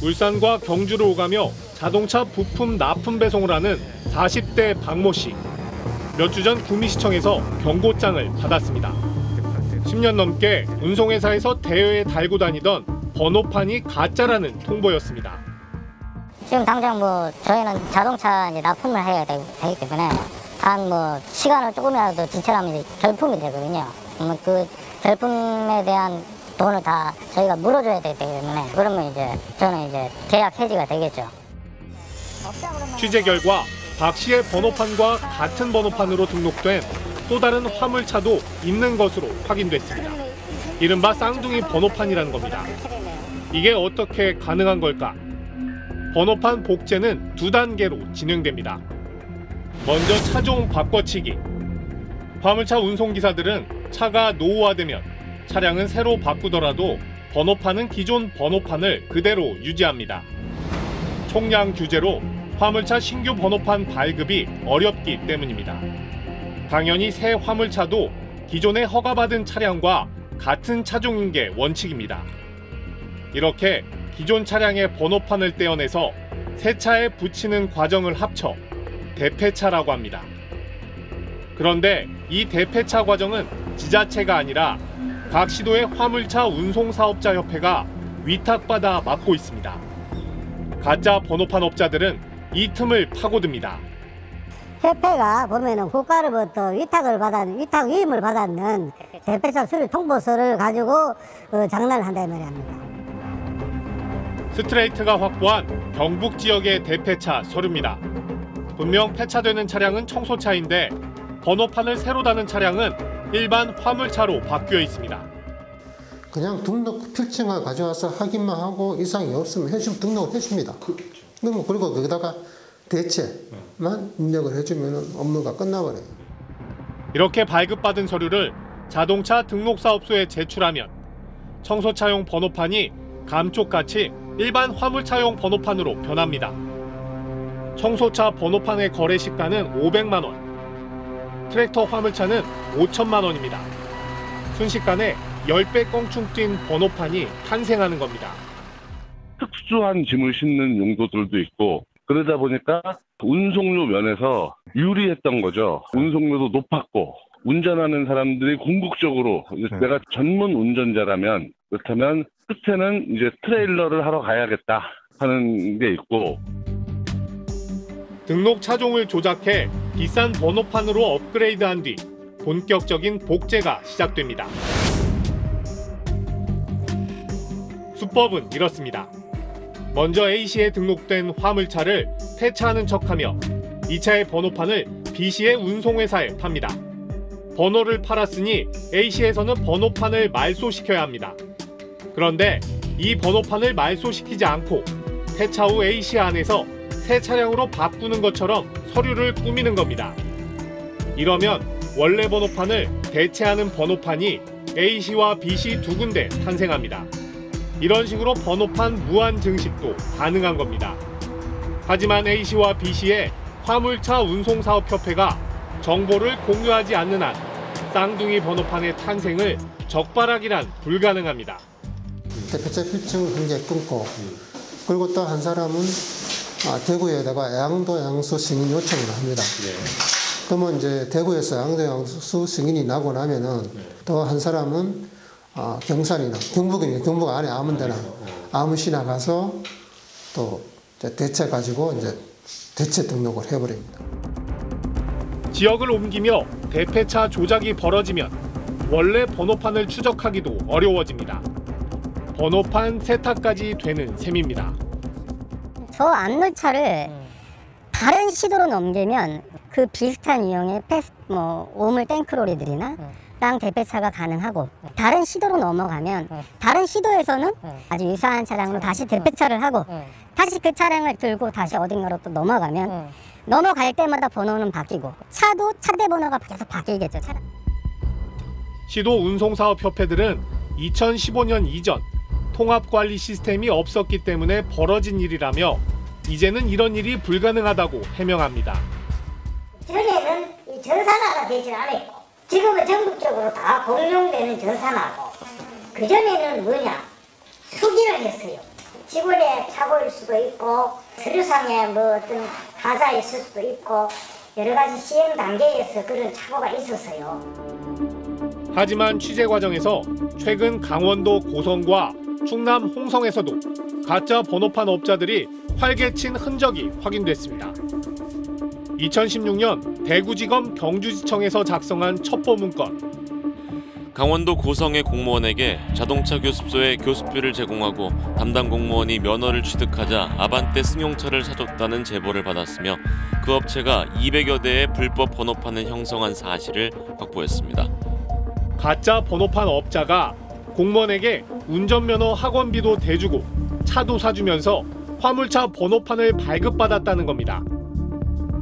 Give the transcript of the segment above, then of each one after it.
울산과 경주를 오가며 자동차 부품 납품 배송을 하는 40대 박모 씨. 몇 주 전 구미시청에서 경고장을 받았습니다. 10년 넘게 운송회사에서 대여에 달고 다니던 번호판이 가짜라는 통보였습니다. 지금 당장 저희는 자동차 이제 납품을 해야 되기 때문에 단 시간을 조금이라도 지체하면 결품이 되거든요. 그 결품에 대한 돈을 다 저희가 물어줘야 되기 때문에 그러면 저는 계약 해지가 되겠죠. 취재 결과 박 씨의 번호판과 같은 번호판으로 등록된 또 다른 화물차도 있는 것으로 확인됐습니다. 이른바 쌍둥이 번호판이라는 겁니다. 이게 어떻게 가능한 걸까? 번호판 복제는 2단계로 진행됩니다. 먼저 차종 바꿔치기. 화물차 운송기사들은 차가 노후화되면 차량은 새로 바꾸더라도 번호판은 기존 번호판을 그대로 유지합니다. 총량 규제로 화물차 신규 번호판 발급이 어렵기 때문입니다. 당연히 새 화물차도 기존에 허가받은 차량과 같은 차종인 게 원칙입니다. 이렇게 기존 차량의 번호판을 떼어내서 새 차에 붙이는 과정을 합쳐 대폐차라고 합니다. 그런데 이 대폐차 과정은 지자체가 아니라 각 시도의 화물차 운송사업자협회가 위탁받아 맡고 있습니다. 가짜 번호판 업자들은 이 틈을 파고듭니다. 협회가 보면은 국가로부터 위탁 위임을 받았는 대폐차 수리 통보서를 가지고 장난을 한다 이 말입니다. 스트레이트가 확보한 경북 지역의 대폐차 서류입니다. 분명 폐차되는 차량은 청소차인데 번호판을 새로 다는 차량은 일반 화물차로 바뀌어 있습니다. 그냥 등록 필증을 가져와서 확인만 하고 이상이 없으면 해주면 등록을 해줍니다. 그리고 거기다가 대체만 입력을 해주면 업무가 끝나버려요. 이렇게 발급받은 서류를 자동차 등록사업소에 제출하면 청소차용 번호판이 감쪽같이 일반 화물차용 번호판으로 변합니다. 청소차 번호판의 거래 시가는 500만 원, 트랙터 화물차는 5천만 원입니다. 순식간에 10배 껑충 뛴 번호판이 탄생하는 겁니다. 특수한 짐을 싣는 용도들도 있고 그러다 보니까 운송료 면에서 유리했던 거죠. 운송료도 높았고 운전하는 사람들이 궁극적으로 내가 전문 운전자라면 그렇다면 끝에는 트레일러를 하러 가야겠다 하는 게 있고 등록 차종을 조작해 비싼 번호판으로 업그레이드한 뒤 본격적인 복제가 시작됩니다. 수법은 이렇습니다. 먼저 A씨에 등록된 화물차를 폐차하는 척하며 이 차의 번호판을 B씨의 운송회사에 팝니다. 번호를 팔았으니 A씨에서는 번호판을 말소시켜야 합니다. 그런데 이 번호판을 말소시키지 않고 폐차 후 A씨 안에서 새 차량으로 바꾸는 것처럼 서류를 꾸미는 겁니다. 이러면 원래 번호판을 대체하는 번호판이 A씨와 B씨 두 군데 탄생합니다. 이런 식으로 번호판 무한 증식도 가능한 겁니다. 하지만 A씨와 B씨의 화물차 운송사업협회가 정보를 공유하지 않는 한 쌍둥이 번호판의 탄생을 적발하기란 불가능합니다. 대폐차 필증을 굉장히 끊고 그리고 또 한 사람은 대구에다가 양도 양수 승인 요청을 합니다. 그러면 대구에서 양도 양수 승인이 나고 나면은 또 한 사람은 경산이나 경북 안에 아무 데나 아무 시나 가서 또 대체 가지고 대체 등록을 해버립니다. 지역을 옮기며 대폐차 조작이 벌어지면 원래 번호판을 추적하기도 어려워집니다. 번호판 세탁까지 되는 셈입니다. 저 앞열차를 다른 시도로 넘기면 그 비슷한 유형의 오물 땡크로리들이나 땅 대폐차가 가능하고 다른 시도로 넘어가면 다른 시도에서는 아주 유사한 차량으로 다시 대폐차를 하고 다시 그 차량을 들고 다시 어딘가로 또 넘어가면 넘어갈 때마다 번호는 바뀌고 차도 차대 번호가 계속 바뀌겠죠. 시도 운송사업협회들은 2015년 이전 통합관리 시스템이 없었기 때문에 벌어진 일이라며 이제는 이런 일이 불가능하다고 해명합니다. 전에는 이 전산화가 되지 않았고 지금은 전국적으로 다 공용되는 전산화고 그전에는 수기를 했어요. 직원의 착오일 수도 있고 서류상에 뭐 어떤 하자 있을 수도 있고 여러 가지 시행 단계에서 그런 착오가 있었어요. 하지만 취재 과정에서 최근 강원도 고성과 충남 홍성에서도 가짜 번호판 업자들이 활개친 흔적이 확인됐습니다. 2016년 대구지검 경주지청에서 작성한 첩보 문건. 강원도 고성의 공무원에게 자동차 교습소에 교습비를 제공하고 담당 공무원이 면허를 취득하자 아반떼 승용차를 사줬다는 제보를 받았으며 그 업체가 200여 대의 불법 번호판을 형성한 사실을 확보했습니다. 가짜 번호판 업자가 공무원에게 운전면허 학원비도 대주고 차도 사주면서 화물차 번호판을 발급받았다는 겁니다.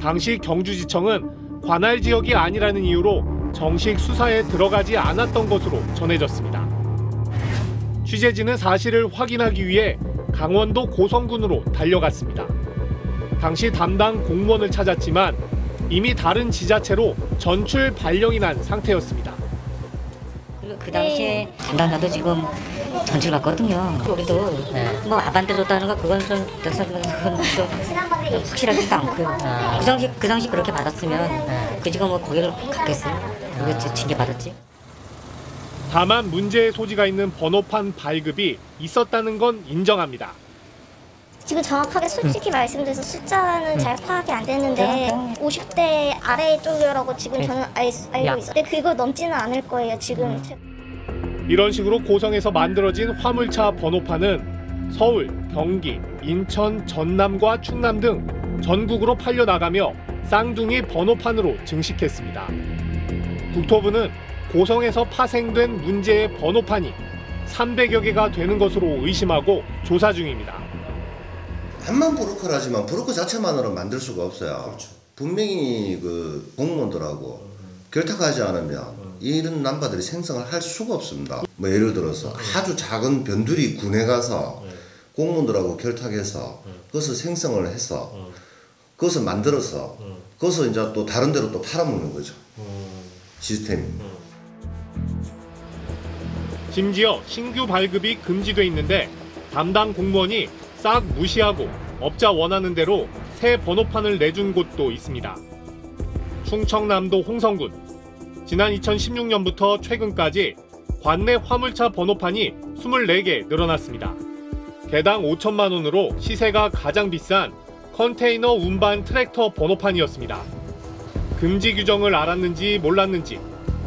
당시 경주지청은 관할 지역이 아니라는 이유로 정식 수사에 들어가지 않았던 것으로 전해졌습니다. 취재진은 사실을 확인하기 위해 강원도 고성군으로 달려갔습니다. 당시 담당 공무원을 찾았지만 이미 다른 지자체로 전출 발령이 난 상태였습니다. 그 당시에 담당자도 지금 전출 갔거든요. 우리도 뭐 아반떼 줬다는 거 그건 좀 확실하지도 않고요. 그 당시 그렇게 받았으면 그 지금 뭐 거기를 갔겠어요. 이거 징계 받았지. 다만 문제의 소지가 있는 번호판 발급이 있었다는 건 인정합니다. 지금 정확하게 솔직히 말씀드려서 숫자는 잘 파악이 안 되는데 50대 아래 쪽이라고 지금 저는 알고 있어요. 근데 그거 넘지는 않을 거예요, 지금. 이런 식으로 고성에서 만들어진 화물차 번호판은 서울, 경기, 인천, 전남과 충남 등 전국으로 팔려나가며 쌍둥이 번호판으로 증식했습니다. 국토부는 고성에서 파생된 문제의 번호판이 300여 개가 되는 것으로 의심하고 조사 중입니다. 암만 브로커라지만 브로커 자체만으로 만들 수가 없어요. 그렇죠. 분명히 그 공무원들하고 결탁하지 않으면 이런 남바들이 생성을 할 수가 없습니다. 뭐 예를 들어서 아주 작은 변두리 군에 가서 공무원들하고 결탁해서 그것을 생성을 해서 그것을 만들어서 그것을 이제 또 다른 데로 또 팔아먹는 거죠. 시스템이. 심지어 신규 발급이 금지돼 있는데 담당 공무원이 싹 무시하고 업자 원하는 대로 새 번호판을 내준 곳도 있습니다. 충청남도 홍성군. 지난 2016년부터 최근까지 관내 화물차 번호판이 24개 늘어났습니다. 개당 5천만 원으로 시세가 가장 비싼 컨테이너 운반 트랙터 번호판이었습니다. 금지 규정을 알았는지 몰랐는지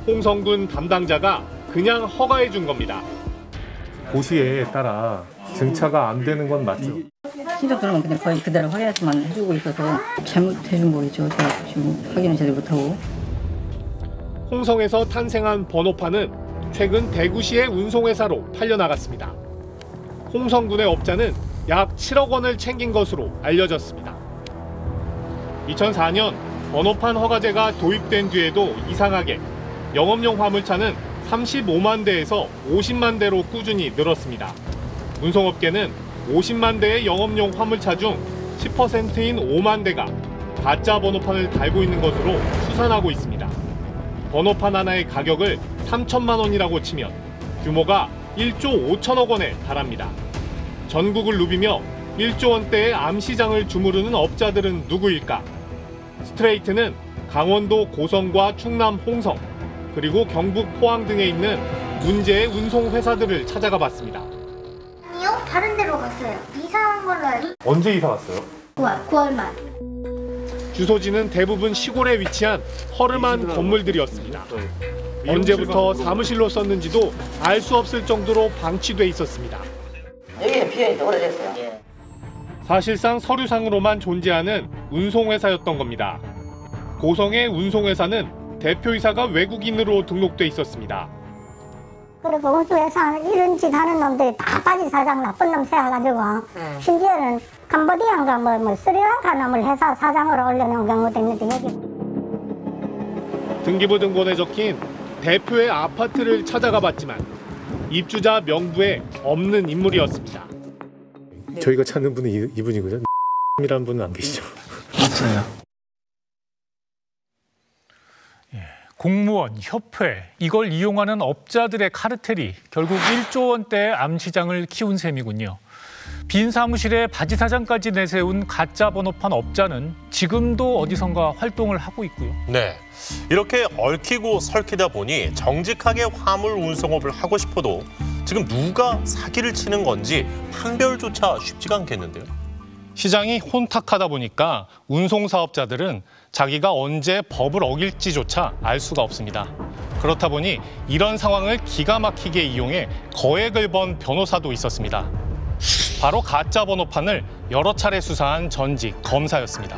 홍성군 담당자가 그냥 허가해 준 겁니다. 고시에 따라 증차가 안 되는 건 맞죠? 신속도는 그냥 거의 그대로 확인해서만 해주고 있어서 잘못해준 거겠죠. 제가 지금 확인을 제대로 못하고. 홍성에서 탄생한 번호판은 최근 대구시의 운송회사로 팔려나갔습니다. 홍성군의 업자는 약 7억 원을 챙긴 것으로 알려졌습니다. 2004년 번호판 허가제가 도입된 뒤에도 이상하게 영업용 화물차는 35만 대에서 50만 대로 꾸준히 늘었습니다. 운송업계는 50만 대의 영업용 화물차 중 10%인 5만 대가 가짜 번호판을 달고 있는 것으로 추산하고 있습니다. 번호판 하나의 가격을 3천만 원이라고 치면 규모가 1조 5천억 원에 달합니다. 전국을 누비며 1조 원대의 암시장을 주무르는 업자들은 누구일까? 스트레이트는 강원도 고성과 충남 홍성, 그리고 경북 포항 등에 있는 문제의 운송회사들을 찾아가 봤습니다. 아니요, 다른 데로 갔어요. 이사한 걸로 알고. 언제 이사 왔어요? 9월 말. 주소지는 대부분 시골에 위치한 허름한 건물들이었습니다. 언제부터 사무실로 썼는지도 알 수 없을 정도로 방치돼 있었습니다. 여기는 비어있는데 오래됐어요. 사실상 서류상으로만 존재하는 운송회사였던 겁니다. 고성의 운송회사는 대표이사가 외국인으로 등록돼 있었습니다. 그리고 운수회사 이런 짓 하는 놈들이 다 빠진 사장 나쁜 놈 세워가지고 심지어는 캄보디아인가 뭐 스리랑카 놈을 회사 사장으로 올려놓은 경우도 있는데 여기 등기부 등본에 적힌 대표의 아파트를 찾아가 봤지만 입주자 명부에 없는 인물이었습니다. 저희가 찾는 분은 이분이거든요. 이라는 분은 안 계시죠? 없어요. 공무원, 협회, 이걸 이용하는 업자들의 카르텔이 결국 1조 원대의 암시장을 키운 셈이군요. 빈 사무실에 바지 사장까지 내세운 가짜 번호판 업자는 지금도 어디선가 활동을 하고 있고요. 네, 이렇게 얽히고 설키다 보니 정직하게 화물 운송업을 하고 싶어도 지금 누가 사기를 치는 건지 판별조차 쉽지가 않겠는데요. 시장이 혼탁하다 보니까 운송사업자들은 자기가 언제 법을 어길지조차 알 수가 없습니다. 그렇다 보니 이런 상황을 기가 막히게 이용해 거액을 번 변호사도 있었습니다. 바로 가짜 번호판을 여러 차례 수사한 전직 검사였습니다.